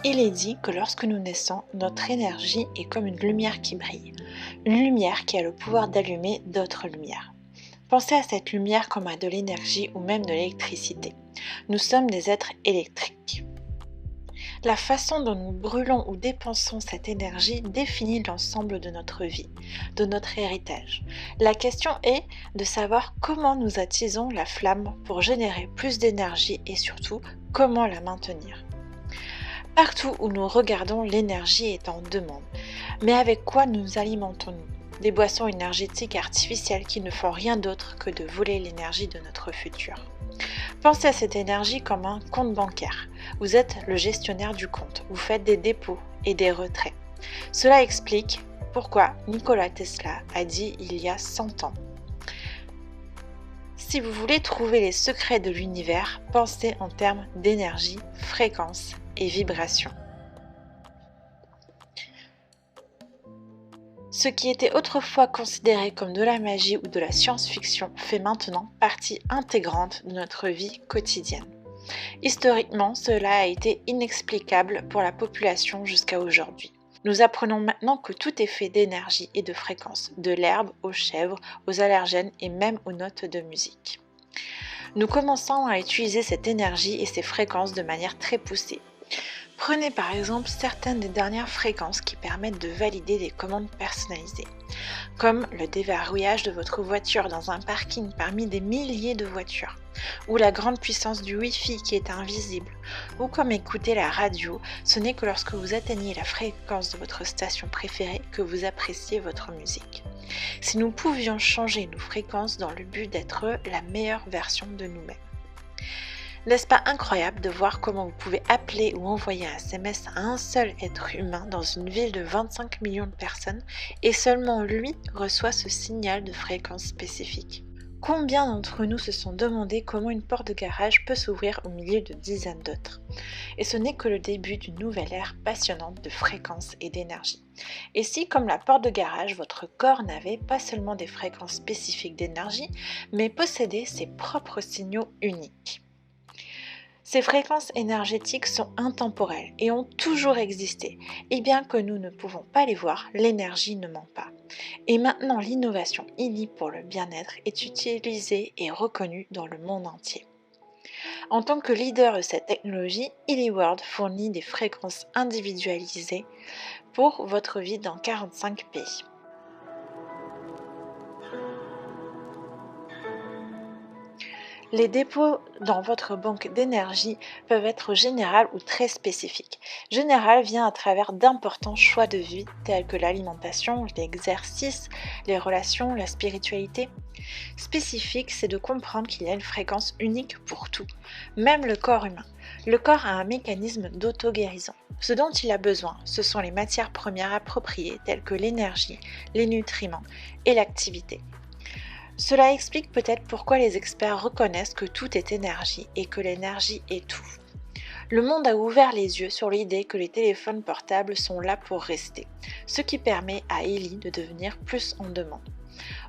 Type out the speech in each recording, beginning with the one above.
Il est dit que lorsque nous naissons, notre énergie est comme une lumière qui brille. Une lumière qui a le pouvoir d'allumer d'autres lumières. Pensez à cette lumière comme à de l'énergie ou même de l'électricité. Nous sommes des êtres électriques. La façon dont nous brûlons ou dépensons cette énergie définit l'ensemble de notre vie, de notre héritage. La question est de savoir comment nous attisons la flamme pour générer plus d'énergie et surtout comment la maintenir. Partout où nous regardons, l'énergie est en demande. Mais avec quoi nous alimentons-nous ? Des boissons énergétiques artificielles qui ne font rien d'autre que de voler l'énergie de notre futur. Pensez à cette énergie comme un compte bancaire. Vous êtes le gestionnaire du compte, vous faites des dépôts et des retraits. Cela explique pourquoi Nikola Tesla a dit il y a 100 ans. Si vous voulez trouver les secrets de l'univers, pensez en termes d'énergie, fréquence et vibration. Ce qui était autrefois considéré comme de la magie ou de la science-fiction fait maintenant partie intégrante de notre vie quotidienne. Historiquement, cela a été inexplicable pour la population jusqu'à aujourd'hui. Nous apprenons maintenant que tout est fait d'énergie et de fréquence, de l'herbe aux chèvres, aux allergènes et même aux notes de musique. Nous commençons à utiliser cette énergie et ces fréquences de manière très poussée. Prenez par exemple certaines des dernières fréquences qui permettent de valider des commandes personnalisées, comme le déverrouillage de votre voiture dans un parking parmi des milliers de voitures, ou la grande puissance du Wi-Fi qui est invisible, ou comme écouter la radio, ce n'est que lorsque vous atteignez la fréquence de votre station préférée que vous appréciez votre musique. Si nous pouvions changer nos fréquences dans le but d'être la meilleure version de nous-mêmes. N'est-ce pas incroyable de voir comment vous pouvez appeler ou envoyer un SMS à un seul être humain dans une ville de 25 millions de personnes et seulement lui reçoit ce signal de fréquence spécifique? Combien d'entre nous se sont demandé comment une porte de garage peut s'ouvrir au milieu de dizaines d'autres? Et ce n'est que le début d'une nouvelle ère passionnante de fréquences et d'énergie. Et si, comme la porte de garage, votre corps n'avait pas seulement des fréquences spécifiques d'énergie, mais possédait ses propres signaux uniques? Ces fréquences énergétiques sont intemporelles et ont toujours existé, et bien que nous ne pouvons pas les voir, l'énergie ne ment pas. Et maintenant, l'innovation ILI pour le bien-être est utilisée et reconnue dans le monde entier. En tant que leader de cette technologie, ILI World fournit des fréquences individualisées pour votre vie dans 45 pays. Les dépôts dans votre banque d'énergie peuvent être générales ou très spécifiques. Général vient à travers d'importants choix de vie tels que l'alimentation, l'exercice, les relations, la spiritualité. Spécifique, c'est de comprendre qu'il y a une fréquence unique pour tout, même le corps humain. Le corps a un mécanisme d'auto-guérison. Ce dont il a besoin, ce sont les matières premières appropriées telles que l'énergie, les nutriments et l'activité. Cela explique peut-être pourquoi les experts reconnaissent que tout est énergie et que l'énergie est tout. Le monde a ouvert les yeux sur l'idée que les téléphones portables sont là pour rester, ce qui permet à ILI de devenir plus en demande.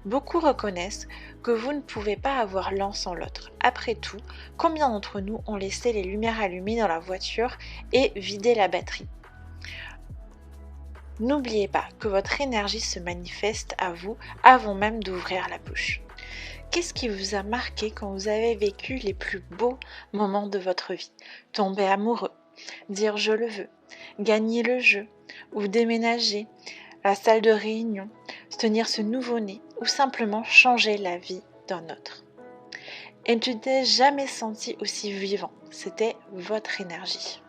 Beaucoup reconnaissent que vous ne pouvez pas avoir l'un sans l'autre. Après tout, combien d'entre nous ont laissé les lumières allumées dans la voiture et vidé la batterie ? N'oubliez pas que votre énergie se manifeste à vous avant même d'ouvrir la bouche. Qu'est-ce qui vous a marqué quand vous avez vécu les plus beaux moments de votre vie? Tomber amoureux, dire je le veux, gagner le jeu, ou déménager, la salle de réunion, tenir ce nouveau-né, ou simplement changer la vie d'un autre. Et tu t'es jamais senti aussi vivant, c'était votre énergie.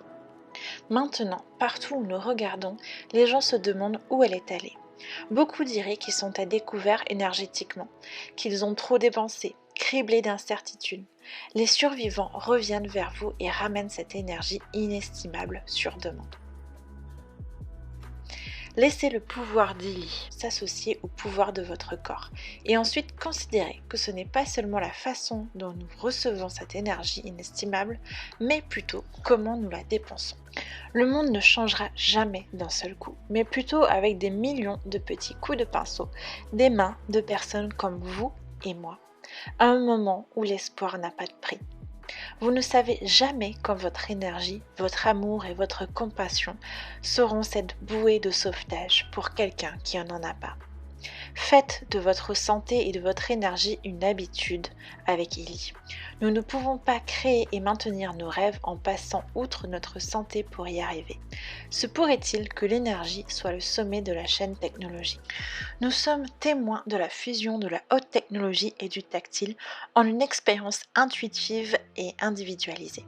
Maintenant, partout où nous regardons, les gens se demandent où elle est allée. Beaucoup diraient qu'ils sont à découvert énergétiquement, qu'ils ont trop dépensé, criblés d'incertitudes. Les survivants reviennent vers vous et ramènent cette énergie inestimable sur demande. Laissez le pouvoir d'ILI s'associer au pouvoir de votre corps et ensuite considérez que ce n'est pas seulement la façon dont nous recevons cette énergie inestimable, mais plutôt comment nous la dépensons. Le monde ne changera jamais d'un seul coup, mais plutôt avec des millions de petits coups de pinceau, des mains de personnes comme vous et moi, à un moment où l'espoir n'a pas de prix. Vous ne savez jamais quand votre énergie, votre amour et votre compassion seront cette bouée de sauvetage pour quelqu'un qui n'en a pas. Faites de votre santé et de votre énergie une habitude avec Illy. Nous ne pouvons pas créer et maintenir nos rêves en passant outre notre santé pour y arriver. Se pourrait-il que l'énergie soit le sommet de la chaîne technologique? Nous sommes témoins de la fusion de la haute technologie et du tactile en une expérience intuitive et individualisée.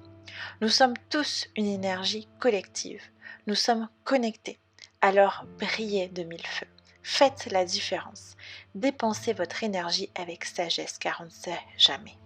Nous sommes tous une énergie collective. Nous sommes connectés. Alors brillez de mille feux. Faites la différence. Dépensez votre énergie avec sagesse car on ne sait jamais.